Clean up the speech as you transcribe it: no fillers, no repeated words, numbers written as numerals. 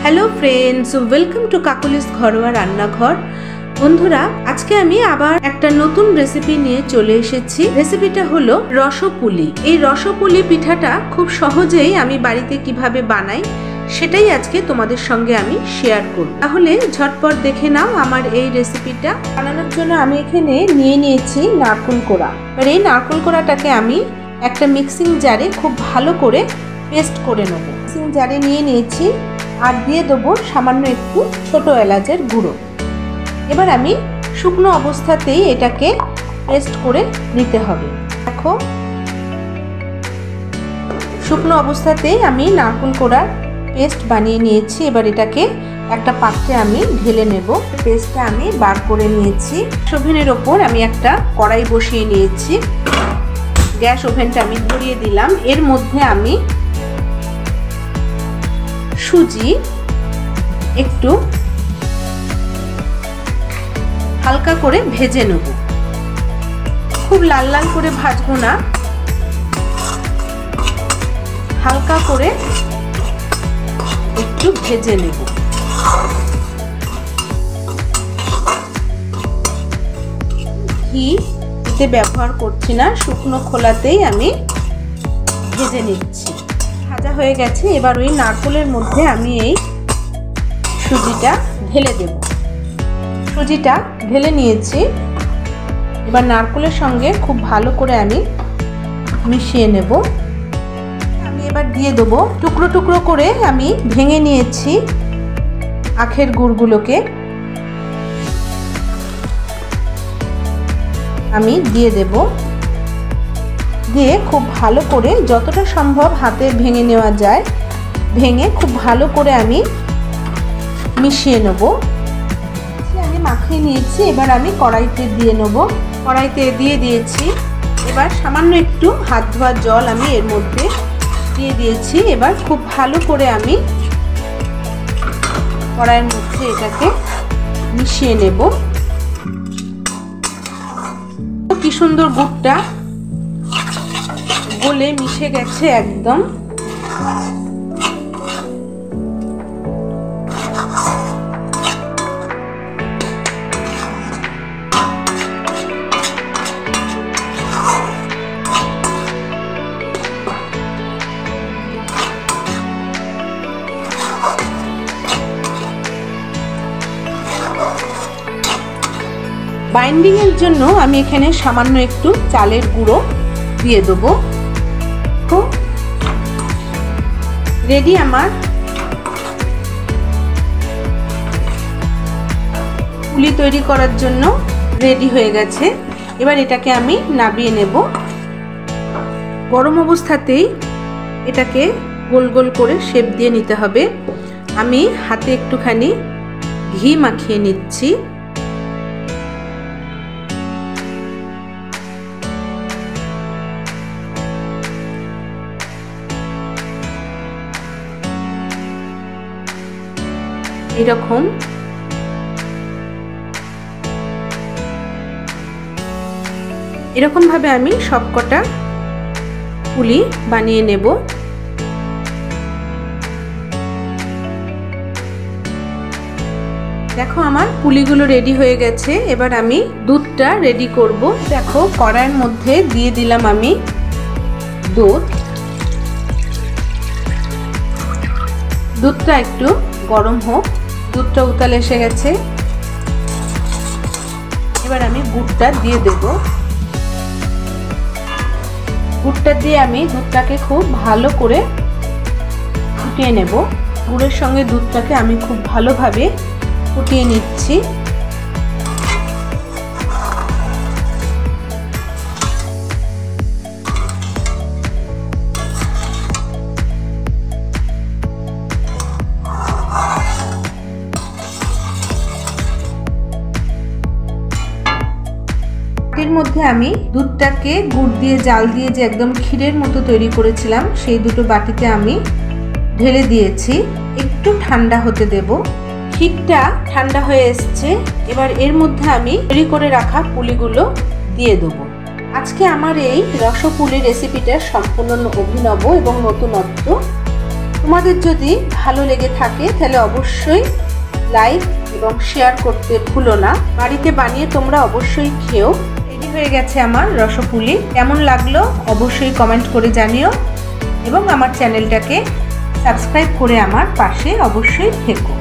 Hello friends, welcome to काकुलिस घरोয়া রান্নাঘর। বন্ধুরা, আজকে আমি আবার একটা নতুন রেসিপি নিয়ে চলে এসেছি। রেসিপিটা হলো রসপুলি। এই রসপুলি পিঠাটা খুব সহজেই আমি বাড়িতে কিভাবে বানাই সেটাই আজকে তোমাদের সঙ্গে আমি শেয়ার করব। তাহলে ঝটপট দেখে নাও আমার এই রেসিপিটা। বানানোর জন্য আমি এখানে নিয়ে নিয়েছি নারকেল কোড়া। আর এই নারকেল কোড়াটাকে আমি একটা মিক্সিং জারে খুব ভালো করে পেস্ট করে নেব। মিক্সিং জারে নিয়ে নিয়েছি আর দিয়ে দেবো সামান্য একটু ছোট এলাচের গুঁড়ো। এবার আমি শুকনো অবস্থাতেই এটাকে পেস্ট করে নিতে হবে। দেখো, শুকনো অবস্থাতেই আমি নারকেল কোড়ার পেস্ট বানিয়ে নিয়েছি। এবার এটাকে একটা পাত্রে আমি ঢেলে নেব। পেস্টটা আমি বার করে নিয়েছি। ওভেনের ওপর আমি একটা কড়াই বসিয়ে নিয়েছি। গ্যাস ওভেনটা আমি ধরিয়ে দিলাম। এর মধ্যে আমি সুজি একটু হালকা করে ভেজে নেব। খুব লাল লাল করে ভাজবো না, হালকা করে একটু ভেজে নেব। ঘি এতে ব্যবহার করছি না, শুকনো খোলাতেই আমি ভেজে নিচ্ছি। ভাজা হয়ে গেছে। এবার ওই নারকেলের মধ্যে আমি এই সুজিটা ঢেলে দেব। সুজিটা ঢেলে নিয়েছি। এবার নারকেলের সঙ্গে খুব ভালো করে আমি মিশিয়ে নেব। আমি এবার দিয়ে দেবো টুকরো টুকরো করে আমি ভেঙে নিয়েছি আখের গুড়গুলোকে। আমি দিয়ে দেব। দিয়ে খুব ভালো করে যতটা সম্ভব হাতে ভেঙে নেওয়া যায় ভেঙে খুব ভালো করে আমি মিশিয়ে নেব। আমি মাখিয়ে নিয়েছি। এবার আমি কড়াইতে দিয়ে নেব। কড়াইতে দিয়ে দিয়েছি। এবার সামান্য একটু হাত ধোয়ার জল আমি এর মধ্যে দিয়ে দিয়েছি। এবার খুব ভালো করে আমি কড়াইয়ের মধ্যে এটাকে মিশিয়ে নেব। কি সুন্দর গুড়টা গলে মিশে গেছে একদম। বাইন্ডিং এর জন্য আমি এখানে সামান্য একটু চালের গুঁড়ো দিয়ে দেবো। তো রেডি আমার পুলি তৈরি করার জন্য রেডি হয়ে গেছে। এবার এটাকে আমি নামিয়ে নেব। গরম অবস্থাতেই এটাকে গোল গোল করে শেপ দিয়ে নিতে হবে। আমি হাতে একটুখানি ঘি মাখিয়ে নিচ্ছি। এরকম ভাবে আমি সবকটা পুলি বানিয়ে নেব। দেখো, আমার পুলিগুলো রেডি হয়ে গেছে। এবার আমি দুধটা রেডি করব। দেখো, কড়াইয়ের মধ্যে দিয়ে দিলাম আমি দুধ। দুধটা একটু গরম হোক। দুধটা উতাল এসে গেছে। এবার আমি গুড়টা দিয়ে দেব। গুড়টা দিয়ে আমি দুধটাকে খুব ভালো করে ফুটিয়ে নেব। গুড়ের সঙ্গে দুধটাকে আমি খুব ভালোভাবে ফুটিয়ে নিচ্ছি। এর মধ্যে আমি দুধটাকে গুড় দিয়ে জাল দিয়ে যে একদম ক্ষীরের মতো তৈরি করেছিলাম সেই দুটো বাটিতে আমি ঢেলে দিয়েছি। একটু ঠান্ডা হতে দেব। ক্ষীরটা ঠান্ডা হয়ে এসছে। এবার এর মধ্যে আমি তৈরি করে রাখা পুলিগুলো দিয়ে দেবো। আজকে আমার এই রসপুলি রেসিপিটা সম্পূর্ণ অভিনব এবং নতুনত্ব। তোমাদের যদি ভালো লেগে থাকে তাহলে অবশ্যই লাইক এবং শেয়ার করতে ভুলো না। বাড়িতে বানিয়ে তোমরা অবশ্যই খেও। রেডি হয়ে গেছে আমার রসপুলি। কেমন লাগলো অবশ্যই কমেন্ট করে জানিও এবং আমার চ্যানেলটাকে সাবস্ক্রাইব করে আমার পাশে অবশ্যই থেকো।